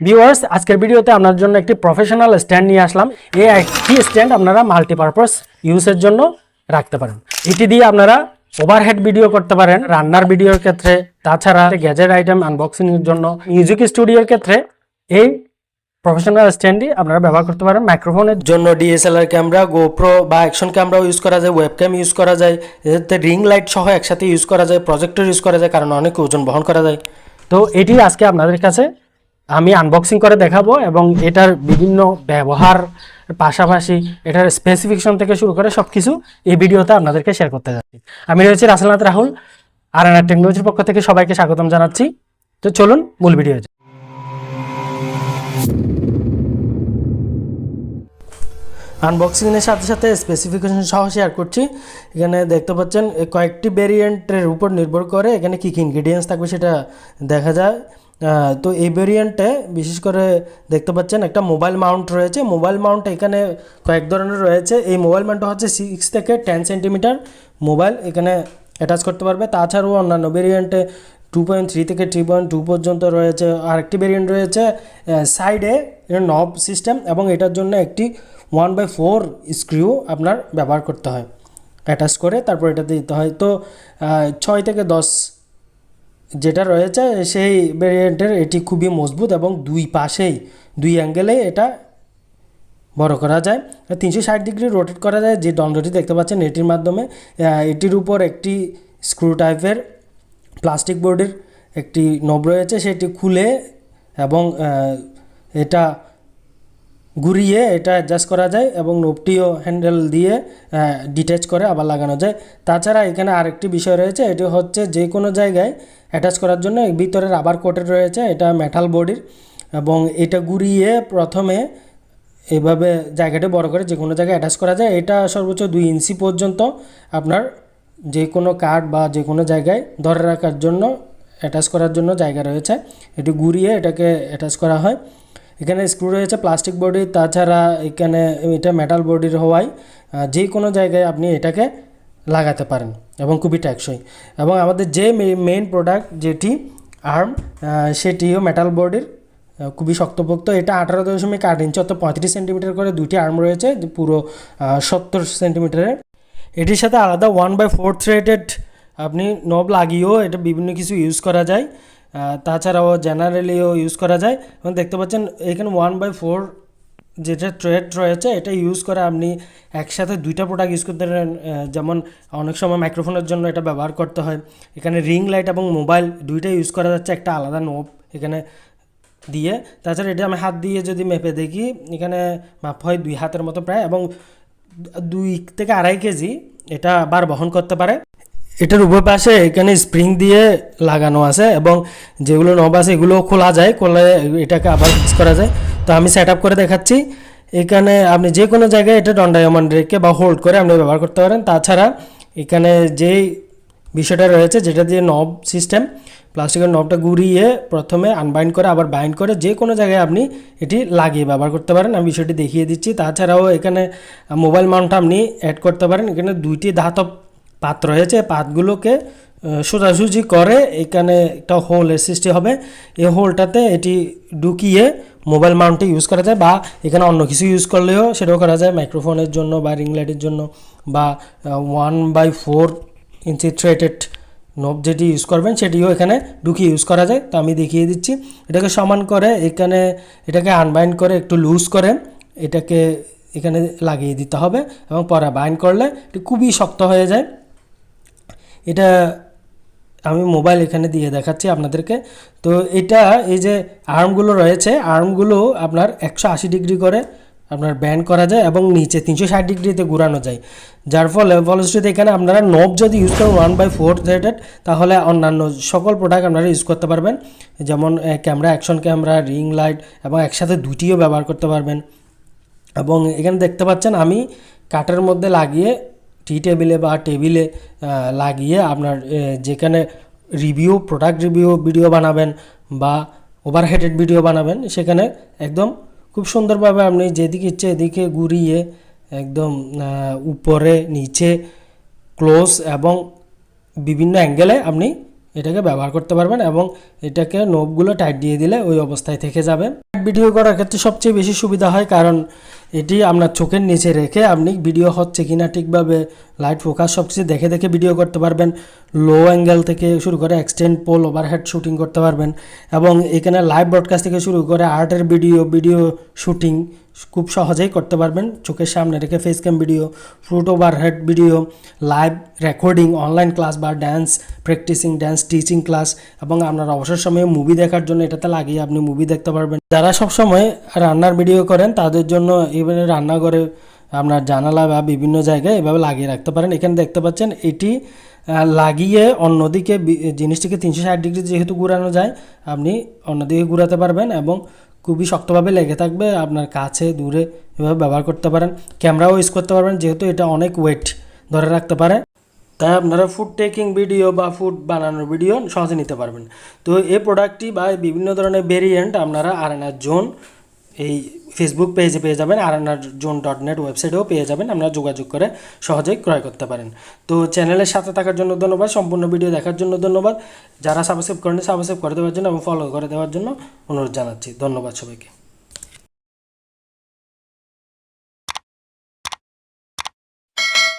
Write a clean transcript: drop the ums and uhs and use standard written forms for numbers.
Viewers, আজকের ভিডিওতে আপনার জন্য একটি প্রফেশনাল স্ট্যান্ড নিয়ে আসলাম। এই একটি স্ট্যান্ড আপনারা মাল্টিপারপাস ইউজের জন্য রাখতে পারেন। এটি দিয়ে আপনারা ওভারহেড ভিডিও করতে পারেন, রান্নার ভিডিওর ক্ষেত্রে, তাছাড়া গ্যাজেট আইটেম আনবক্সিং এর জন্য, মিউজিক স্টুডিওর ক্ষেত্রে এই প্রফেশনাল স্ট্যান্ডই আপনারা ব্যবহার করতে পারেন। মাইক্রোফোনের জন্য ডিএসএলআর ক্যামেরা, গোপ্রো বা অ্যাকশন ক্যামেরাও ইউজ করা যায়, ওয়েবক্যাম ইউজ করা যায়, এতে রিং লাইট সহ একসাথে ইউজ করা যায়, প্রজেক্টর ইউজ করা যায়, কারণ অনেক ওজন বহন করা যায়। তো এটি আজকে আপনাদের কাছে আমি আনবক্সিং করে দেখাবো এবং এটার বিভিন্ন ব্যবহার পাশাপাশি এটার স্পেসিফিকেশন থেকে শুরু করে সবকিছু এই ভিডিওতে আপনাদেরকে শেয়ার করতে যাচ্ছি। আমি রয়েছি রাসেলনাথ রাহুল, আর&আর টেকনোলজির পক্ষ থেকে সবাইকে স্বাগতম জানাচ্ছি। তো চলুন মূল ভিডিও। আনবক্সিংয়ের সাথে সাথে স্পেসিফিকেশন সহ শেয়ার করছি। এখানে দেখতে পাচ্ছেন কয়েকটি ভেরিয়েন্টের উপর নির্ভর করে এখানে কী কী ইনগ্রিডিয়েন্টস থাকবে সেটা দেখা যায়। তো এই ভেরিয়েন্টে বিশেষ করে দেখতে পাচ্ছেন একটা মোবাইল মাউন্ট রয়েছে। মোবাইল মাউন্ট এখানে কয়েক ধরনের রয়েছে। এই মোবাইল মাউন্টটা হচ্ছে 6 থেকে 10 সেন্টিমিটার মোবাইল এখানে অ্যাটাচ করতে পারবে। তাছাড়াও অন্যান্য ভেরিয়েন্টে 2.3 থেকে 3.2 পর্যন্ত রয়েছে। আরেকটি ভেরিয়েন্ট রয়েছে সাইডে নব সিস্টেম, এবং এটার জন্য একটি 1/4 স্ক্রু আপনার ব্যবহার করতে হয় অ্যাটাচ করে, তারপর এটাতে দিতে হয়। তো 6 থেকে 10 যেটা রয়েছে সেই ভেরিয়েন্টের এটি খুবই মজবুত এবং দুই পাশেই দুই অ্যাঙ্গেলেই এটা বড় করা যায়। 360 ডিগ্রি রোটেট করা যায়। যে দণ্ডটি দেখতে পাচ্ছেন এটির মাধ্যমে, এটির উপর একটি স্ক্রু টাইপের প্লাস্টিক বোর্ডের একটি নব রয়েছে, সেটি খুলে এবং এটা ঘুরিয়ে এটা অ্যাডজাস্ট করা যায় এবং নবটিও হ্যান্ডেল দিয়ে ডিট্যাচ করে আবার লাগানো যায়। তাছাড়া এখানে আরেকটি বিষয় রয়েছে, এটি হচ্ছে যে কোনো জায়গায় অ্যাটাচ করার জন্য ভিতরে রাবার কোটেড রয়েছে, এটা মেটাল বডির, এবং এটা ঘুরিয়ে প্রথমে এভাবে জায়গাটা বড় করে যে কোনো জায়গায় অ্যাটাচ করা যায়। এটা সর্বোচ্চ 2 ইঞ্চি পর্যন্ত আপনার যে কোনো কাঠ বা যে কোনো জায়গায় ধরে রাখার জন্য অ্যাটাচ করার জন্য জায়গা রয়েছে। এটি ঘুরিয়ে এটাকে অ্যাটাচ করা হয়। এখানে স্ক্রু রয়েছে প্লাস্টিক বডি, তাছাড়া এখানে এটা মেটাল বডির হওয়ায় যে কোনো জায়গায় আপনি এটাকে লাগাতে পারেন এবং খুবই টেকসই। এবং আমাদের যে মেইন প্রোডাক্ট যেটি আর্ম, সেটিও মেটাল বডির, খুবই শক্তপোক্ত। এটা 18.8 ইঞ্চি অর্থাৎ 35 সেন্টিমিটার করে দুইটি আর্ম রয়েছে, পুরো 70 সেন্টিমিটারের। এটির সাথে আলাদা 1/4 থ্রেডেড আপনি নব লাগিয়েও এটা বিভিন্ন কিছু ইউজ করা যায়। তাছাড়াও জেনারেলিও ইউজ করা যায়। এবং দেখতে পাচ্ছেন এখানে 1/4 যেটা থ্রেড রয়েছে এটা ইউজ করে আপনি একসাথে দুইটা প্রোডাক্ট ইউজ করতে পারেন। যেমন অনেক সময় মাইক্রোফোনের জন্য এটা ব্যবহার করতে হয়। এখানে রিং লাইট এবং মোবাইল দুইটাই ইউজ করা যাচ্ছে একটা আলাদা নব এখানে দিয়ে। তাছাড়া এটা আমি হাত দিয়ে যদি মেপে দেখি, এখানে মাপ হয় 2 হাতের মতো প্রায়, এবং 2 থেকে 2.5 কেজি এটা বার বহন করতে পারে। এটার উভয় পাশে এখানে স্প্রিং দিয়ে লাগানো আছে, এবং যেগুলো নব আছে এগুলো খোলা যায়, খোলা এটাকে আবার ফিক্স করা যায়। তো আমি সেট আপ করে দেখাচ্ছি। এখানে আপনি যে কোনো জায়গায় এটা দণ্ডায়মান রেখে বা হোল্ড করে আপনি ব্যবহার করতে পারেন। তাছাড়া এখানে যেই বিষয়টা রয়েছে যেটা দিয়ে নব সিস্টেম, প্লাস্টিকের নবটা ঘুরিয়ে প্রথমে আনবাইন্ড করে আবার বাইন্ড করে যে কোনো জায়গায় আপনি এটি লাগিয়ে ব্যবহার করতে পারেন। আমি বিষয়টি দেখিয়ে দিচ্ছি। তাছাড়াও এখানে মোবাইল মাউন্টটা আপনি অ্যাড করতে পারেন। এখানে 2টি ধাতব পাত রয়েছে, পাতগুলোকে সোজাসুজি করে এখানে একটা হোলের সৃষ্টি হবে। এই হোলটাতে এটি ঢুকিয়ে মোবাইল মাউন্টে ইউজ করা যায়, বা এখানে অন্য কিছু ইউজ করলেও সেটাও করা যায়, মাইক্রোফোনের জন্য বা রিং লাইটের জন্য, বা 1/4 ইঞ্চি থ্রেডেড নব যেটি ইউজ করবেন সেটিও এখানে ঢুকিয়ে ইউজ করা যায়। তো আমি দেখিয়ে দিচ্ছি। এটাকে সমান করে এখানে এটাকে আনবাইন্ড করে একটু লুজ করে এটাকে এখানে লাগিয়ে দিতে হবে, এবং পরে বাইন্ড করলে এটি খুবই শক্ত হয়ে যায়। এটা আমি মোবাইল এখানে দিয়ে দেখাচ্ছি আপনাদেরকে। তো এটা এই যে আর্মগুলো রয়েছে, আর্মগুলো আপনার 180 ডিগ্রি করে আপনার ব্যান্ড করা যায় এবং নিচে 360 ডিগ্রিতে ঘোরানো যায়, যার ফলশ্রুতিতে এখানে আপনারা নব যদি ইউজ করেন 1/4 থ্রেডেড, তাহলে অন্যান্য সকল প্রোডাক্ট আপনারা ইউজ করতে পারবেন। যেমন camera, action camera, ring light, এবং একসাথে দুটিও ব্যবহার করতে পারবেন। এবং এখানে দেখতে পাচ্ছেন আমি কাঠের মধ্যে লাগিয়ে টি টেবিলে বা টেবিলে লাগিয়ে আপনার যেখানে প্রোডাক্ট রিভিউ ভিডিও বানাবেন বা ওভারহেডেড ভিডিও বানাবেন, সেখানে একদম খুব সুন্দরভাবে আপনি যেদিকে ইচ্ছে এদিকে ঘুরিয়ে একদম উপরে নিচে ক্লোজ এবং বিভিন্ন অ্যাঙ্গেলে আপনি এটাকে ব্যবহার করতে পারবেন এবং এটাকে নোবগুলো টাইট দিয়ে দিলে ওই অবস্থায় থেকে যাবে। ভিডিও করার ক্ষেত্রে সবচেয়ে বেশি সুবিধা হয়, কারণ এটি আপনার চোখের নিচে রেখে আপনি ভিডিও হচ্ছে কিনা ঠিকভাবে লাইট ফোকাস সব কিছু দেখে দেখে ভিডিও করতে পারবেন। লো অ্যাঙ্গেল থেকে শুরু করে এক্সটেন্ড পোল ওভারহেড শুটিং করতে পারবেন এবং এখানে লাইভ ব্রডকাস্ট থেকে শুরু করে আর্টের ভিডিও শুটিং খুব সহজেই করতে পারবেন। চোখের সামনে রেখে face cam video, foot overhead video, live recording, online class বা dance practicing, dance teaching class এবং আপনার অবসর সময়ে মুভি দেখার জন্য এটাতে লাগিয়ে আপনি মুভি দেখতে পারবেন। যারা সবসময় রান্নার ভিডিও করেন তাদের জন্য এবারে রান্নাঘরে আপনার জানালা বা বিভিন্ন জায়গায় এভাবে লাগিয়ে রাখতে পারেন। এখানে দেখতে পাচ্ছেন এটি লাগিয়ে অন্যদিকে জিনিসটিকে 360 ডিগ্রি যেহেতু ঘুরানো যায়, আপনি অন্যদিকে ঘুরাতে পারবেন এবং খুবই শক্তভাবে লেগে থাকবে। আপনার কাছে দূরে এভাবে ব্যবহার করতে পারেন। ক্যামেরাও ইউজ করতে পারবেন যেহেতু এটা অনেক ওয়েট ধরে রাখতে পারে, তাই আপনারা ফুড টেকিং ভিডিও বা ফুড বানানোর ভিডিও সহজে নিতে পারবেন। তো এই প্রোডাক্টটি বা বিভিন্ন ধরনের ভেরিয়েন্ট আপনারা আরএনআর জোন এই ফেসবুক পেজে পেয়ে যাবেন, arnrzone.net ওয়েবসাইটেও পেয়ে যাবেন। আপনারা যোগাযোগ করে সহজেই ক্রয় করতে পারেন। তো চ্যানেলের সাথে থাকার জন্য ধন্যবাদ, সম্পূর্ণ ভিডিও দেখার জন্য ধন্যবাদ। যারা সাবস্ক্রাইব করেন সাবস্ক্রাইব করে দেওয়ার জন্য এবং ফলো করে দেওয়ার জন্য অনুরোধ জানাচ্ছি। ধন্যবাদ সবাইকে।